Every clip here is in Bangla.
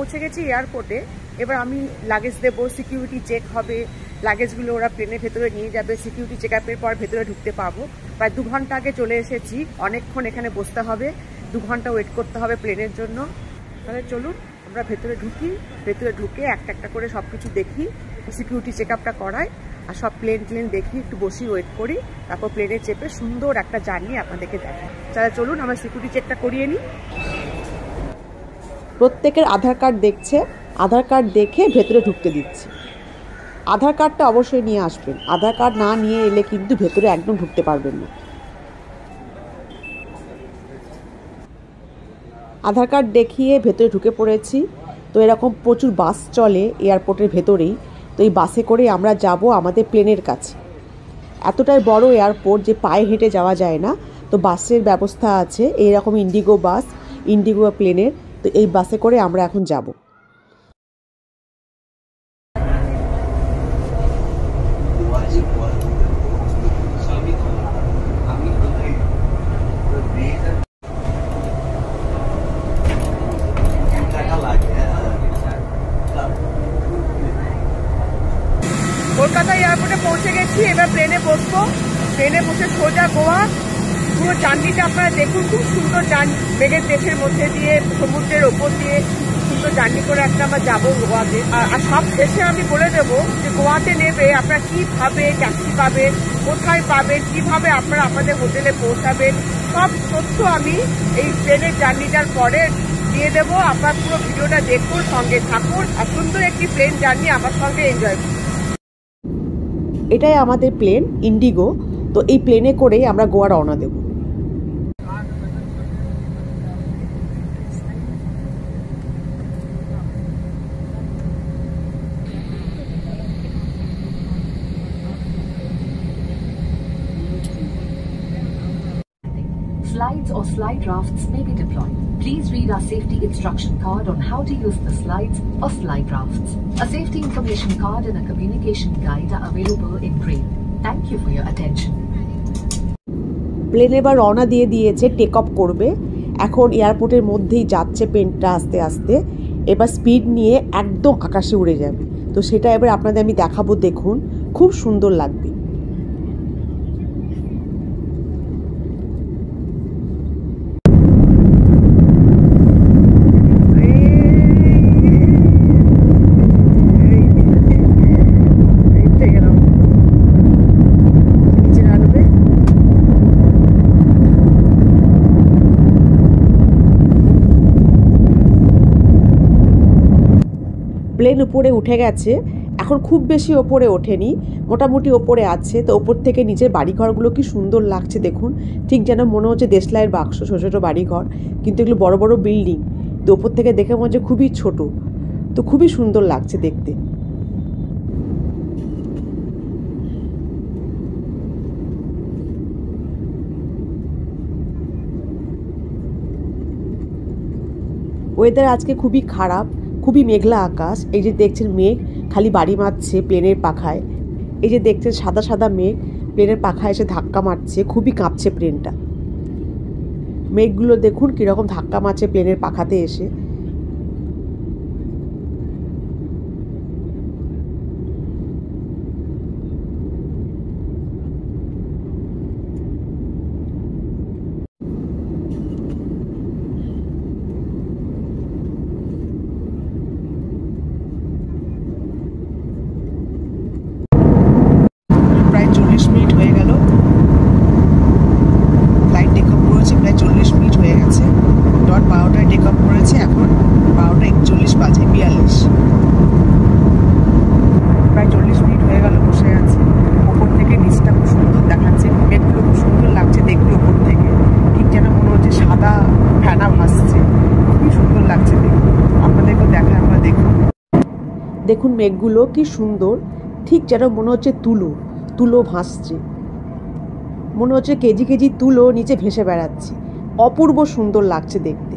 পৌঁছে গেছি এয়ারপোর্টে। এবার আমি লাগেজ দেবো, সিকিউরিটি চেক হবে, লাগেজগুলো ওরা প্লেনের ভেতরে নিয়ে যাবে, সিকিউরিটি চেক আপের পর ভেতরে ঢুকতে পাবো। প্রায় 2 ঘন্টা আগে চলে এসেছি, অনেকক্ষণ এখানে বসতে হবে, 2 ঘন্টা ওয়েট করতে হবে প্লেনের জন্য। তাহলে চলুন আমরা ভেতরে ঢুকি, ভেতরে ঢুকে একটা একটা করে সব কিছু দেখি, সিকিউরিটি চেক আপটা করাই, আর সব প্লেন দেখি, একটু বসি ওয়েট করি, তারপর প্লেনে চেপে সুন্দর একটা জার্নি আপনাদেরকে দেখাই। তাহলে চলুন আমরা সিকিউরিটি চেকটা করিয়ে নিই। প্রত্যেকের আধার কার্ড দেখছে, আধার কার্ড দেখে ভেতরে ঢুকতে দিচ্ছি। আধার কার্ডটা অবশ্যই নিয়ে আসবেন, আধার কার্ড না নিয়ে এলে কিন্তু ভেতরে একদম ঢুকতে পারবেন না। আধার কার্ড দেখিয়ে ভেতরে ঢুকে পড়েছি। তো এরকম প্রচুর বাস চলে এয়ারপোর্টের ভেতরেই, তো এই বাসে করে আমরা যাব আমাদের প্লেনের কাছে। এতটাই বড় এয়ারপোর্ট যে পায়ে হেঁটে যাওয়া যায় না, তো বাসের ব্যবস্থা আছে, এইরকম ইন্ডিগো বাস, ইন্ডিগো প্লেনের। তো এই বাসে করে আমরা এখন যাব। কলকাতা এয়ারপোর্টে পৌঁছে গেছি, এবার প্লেনে বসবো। প্লেনে বসে সোজা গোয়া। পুরো জার্নিটা আপনারা দেখুন, খুব সুন্দর জার্নি, মেঘের দেশের মধ্যে দিয়ে, সমুদ্রের ওপর দিয়ে সুন্দর জার্নি করে একটা আমরা যাবো গোয়াতে। আর সব শেষে আমি বলে দেবো যে গোয়াতে নেবে আপনারা কিভাবে ট্যাক্সি পাবেন, কোথায় পাবেন, কিভাবে আপনারা আপনাদের হোটেলে পৌঁছাবেন, সব তথ্য আমি এই প্লেনের জার্নিটার পরে দিয়ে দেবো। আপনার পুরো ভিডিওটা দেখুন, সঙ্গে থাকুন, আর সুন্দর একটি প্লেন জার্নি আমার সঙ্গে এনজয় করুন। এটাই আমাদের প্লেন ইন্ডিগো। তো এই প্লেনে করেই আমরা গোয়া রওনা দেব। Slides or slide rafts may be deployed. Please read our safety instruction card on how to use the slides or slide rafts. A safety information card and a communication guide are available in green. Thank you for your attention. Plane এবার রওনা দিয়ে দিয়েছে, টেক অফ করবে। এখন এয়ারপোর্টের মধ্যেই যাচ্ছে প্লেনটা আস্তে আস্তে। এবার স্পিড নিয়ে একদম আকাশে উড়ে যাবে। তো সেটা এবার আপনাদের আমি দেখাবো, দেখুন খুব সুন্দর লাগবে। প্লেন উপরে উঠে গেছে, এখন খুব বেশি ওপরে ওঠেনি, মোটামুটি ওপরে আছে। তো ওপর থেকে নিচের বাড়িঘরগুলো কি সুন্দর লাগছে দেখুন, ঠিক যেন মনে হচ্ছে দেশলাইয়ের বাক্স, ছোটো ছোটো বাড়িঘর, কিন্তু এগুলো বড় বড় বিল্ডিং। তো ওপর থেকে দেখে মনে হচ্ছে খুবই ছোট, তো খুবই সুন্দর লাগছে দেখতে। ওয়েদার আজকে খুবই খারাপ, খুবই মেঘলা আকাশ। এই যে দেখছেন মেঘ খালি বাড়ি মারছে প্লেনের পাখায়। এই যে দেখছেন সাদা সাদা মেঘ প্লেনের পাখায় এসে ধাক্কা মারছে, খুবই কাঁপছে প্লেনটা। মেঘগুলো দেখুন কীরকম ধাক্কা মারছে প্লেনের পাখাতে এসে। প্রায় 40 মিনিট হয়ে গেল, ফ্লাইট টেক অফ করেছে, প্রায় 40 মিনিট হয়ে গেছে। ডট 12টায় টেক অফ করেছে, এখন 12:41 বাজে 42। প্রায় 40 মিনিট হয়ে গেল বসে আছে। ওপর থেকে নিচটা খুব সুন্দর দেখাচ্ছে, মেঘগুলো খুব সুন্দর লাগছে দেখতে ওপর থেকে, ঠিক যেন মনে হচ্ছে সাদা ফেনা ভাসছে, খুবই সুন্দর লাগছে দেখতে। আপনাদেরকেও দেখায়, আমরা দেখুন, দেখুন মেঘগুলো কি সুন্দর, ঠিক যেন মনে হচ্ছে তুলো তুলো ভাসছে, মনে হচ্ছে কেজি কেজি তুলো নিচে ভেসে বেড়াচ্ছে, অপূর্ব সুন্দর লাগছে দেখতে।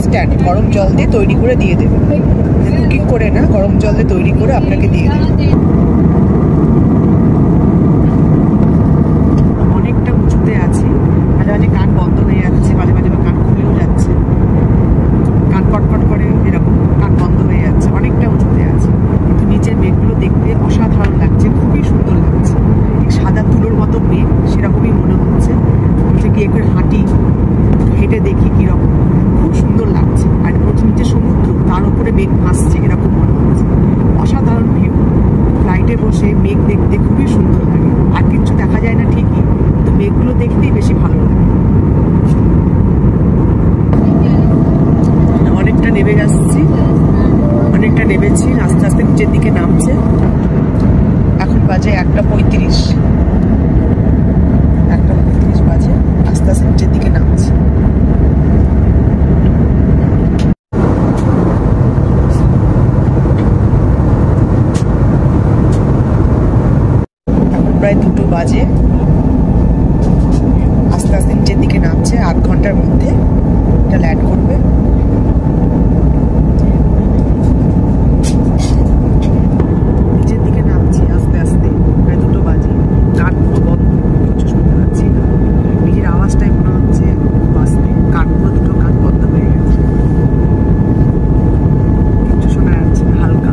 ইনস্ট্যান্ট গরম জল দিয়ে তৈরি করে দিয়ে দেবে, কুকিং করে না, গরম জল দিয়ে তৈরি করে আপনাকে দিয়ে দেবে। অনেকটা উঁচুতে আছি, মাঝে মাঝে কান বন্ধ হয়ে যাচ্ছে, মাঝে মাঝে কান খুলেও যাচ্ছে, কান কটকট করে এরকম কান বন্ধ হয়ে যাচ্ছে। অনেকটা উঁচুতে আছে, কিন্তু নিচের মেঘগুলো দেখতে অসাধারণ লাগছে, খুবই সুন্দর লাগছে। ঠিক সাদা তুলোর মতো মেঘ সেরকমই মনে হচ্ছে। গিয়ে একটু হাঁটি, হেঁটে দেখি কিরকম, খুব সুন্দর লাগছে। আর নিচে সমুদ্র, তার উপরে মেঘ ভাসছে এরকম মনে হচ্ছে। অসাধারণ ভিউ। ফ্লাইটে বসে মেঘ দেখতে খুবই সুন্দর লাগে। আর কিচ্ছু দেখা যায় না ঠিকই, কিন্তু মেঘগুলো দেখতেই বেশি ভালো লাগে। অনেকটা নেমে যাচ্ছি, অনেকটা নেমেছি, আস্তে আস্তে নিচের দিকে নামছে। এখন বাজে 1:35, 1:35 বাজে, আস্তে আস্তে নিচের দিকে নামছে। এখন প্রায় 2টো বাজে, আস্তে আস্তে নিচের দিকে নামছে। 8 ঘন্টার মধ্যে এটা ল্যান্ড করবে। নিচের দিকে নামছি আস্তে আস্তে, প্রায় 2টো বাজে। কান পুরো বন্ধ, কিছু শুনতে পাচ্ছি না। নিজের আওয়াজটাই মনে হচ্ছে বাজতে, কান পুরো 2টো কান বন্ধ হয়ে গেছে, কিছু শোনা যাচ্ছে না, হালকা।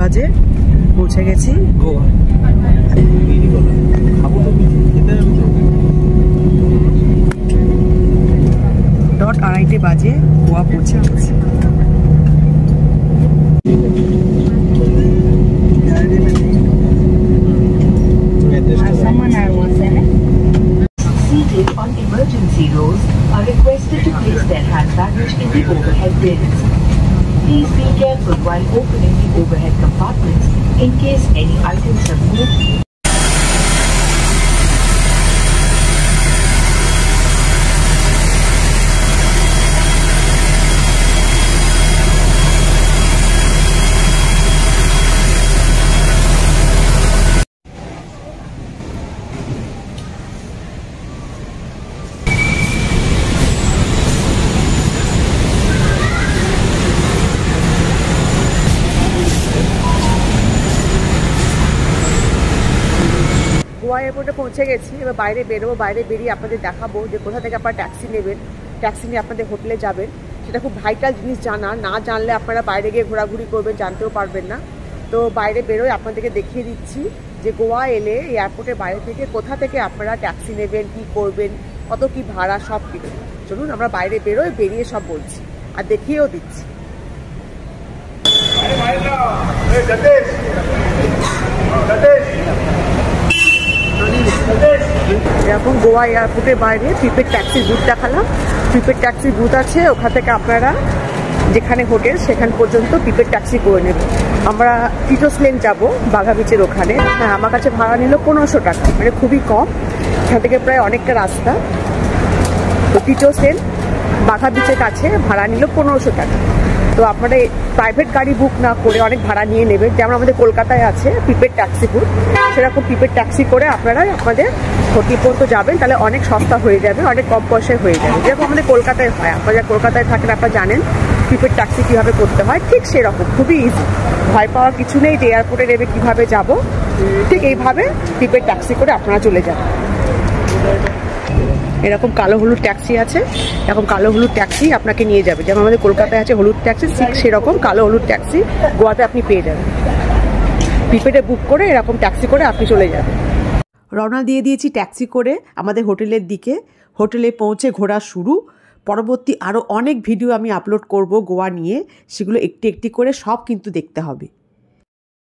বাজে পৌঁছে গেছি গোয়া। 2:30 বাজে গোয়া পৌঁছে গেছি। Seated on emergency rows are requested to place their hand baggage in the overhead bins. Please be careful while opening the overhead compartments in case any items have moved. Goa এয়ারপোর্টে পৌঁছে গেছি, এবার বাইরে বেরোবো। বাইরে বেরিয়ে আপনাদের দেখাবো যে কোথা থেকে আপনারা ট্যাক্সি নেবেন, ট্যাক্সি নিয়ে আপনাদের হোটেলে যাবেন। সেটা খুব ভাইটাল জিনিস জানা, না জানলে আপনারা বাইরে গিয়ে ঘোরাঘুরি করবেন, জানতেও পারবেন না। তো বাইরে বেরোয় আপনাদেরকে দেখিয়ে দিচ্ছি যে গোয়া এলে এয়ারপোর্টের বাইরে থেকে কোথা থেকে আপনারা ট্যাক্সি নেবেন, কি করবেন, কত কি ভাড়া, সব কিছু। চলুন আমরা বাইরে বেরোয়, বেরিয়ে সব বলছি আর দেখিয়েও দিচ্ছি। এরকম গোয়া এয়ারপোর্টের বাইরে প্রিপেড ট্যাক্সির বুথ দেখালাম। প্রিপেড ট্যাক্সির বুথ আছে, ওখান থেকে আপনারা যেখানে হোটেল সেখান পর্যন্ত প্রিপেড ট্যাক্সি করে নেবেন। আমরা টিটোস লেন যাবো, বাঘা বিচের ওখানে। হ্যাঁ, আমার কাছে ভাড়া নিল 1500 টাকা, মানে খুবই কম। এখান থেকে প্রায় অনেকটা রাস্তা। তো টিটোস লেন বাঘা বিচের কাছে ভাড়া নিল 1500 টাকা। তো আপনারা প্রাইভেট গাড়ি বুক না করে অনেক ভাড়া নিয়ে নেবেন। যেমন আমাদের কলকাতায় আছে প্রিপেড ট্যাক্সি বুক, সেরকম প্রিপেড ট্যাক্সি করে আপনারা আপনাদের হোটেল পর্যন্ত যাবেন, তাহলে অনেক সস্তা হয়ে যাবে, অনেক কম পয়সায় হয়ে যাবে। যেরকম আমাদের কলকাতায় হয়, আপনারা কলকাতায় থাকেন আপনারা জানেন প্রিপেড ট্যাক্সি কীভাবে করতে হয়, ঠিক সেরকম খুবই ইজি। ভয় পাওয়ার কিছু নেই যে এয়ারপোর্টে নেবে কীভাবে যাব, ঠিক এইভাবে প্রিপেড ট্যাক্সি করে আপনারা চলে যাবেন। এরকম কালো হলুদ ট্যাক্সি আছে, এরকম কালো হলুদ ট্যাক্সি আপনাকে নিয়ে যাবে। যেমন আমাদের কলকাতায় আছে হলুদ ট্যাক্সি, ঠিক সেরকম কালো হলুদ ট্যাক্সি গোয়াতে আপনি পেয়ে যাবেন। প্রিপেডে বুক করে এরকম ট্যাক্সি করে আপনি চলে যাবেন। রওনা দিয়ে দিয়েছি ট্যাক্সি করে আমাদের হোটেলের দিকে। হোটেলে পৌঁছে ঘোরা শুরু। পরবর্তী আরও অনেক ভিডিও আমি আপলোড করব গোয়া নিয়ে, সেগুলো একটি একটি করে সব কিন্তু দেখতে হবে।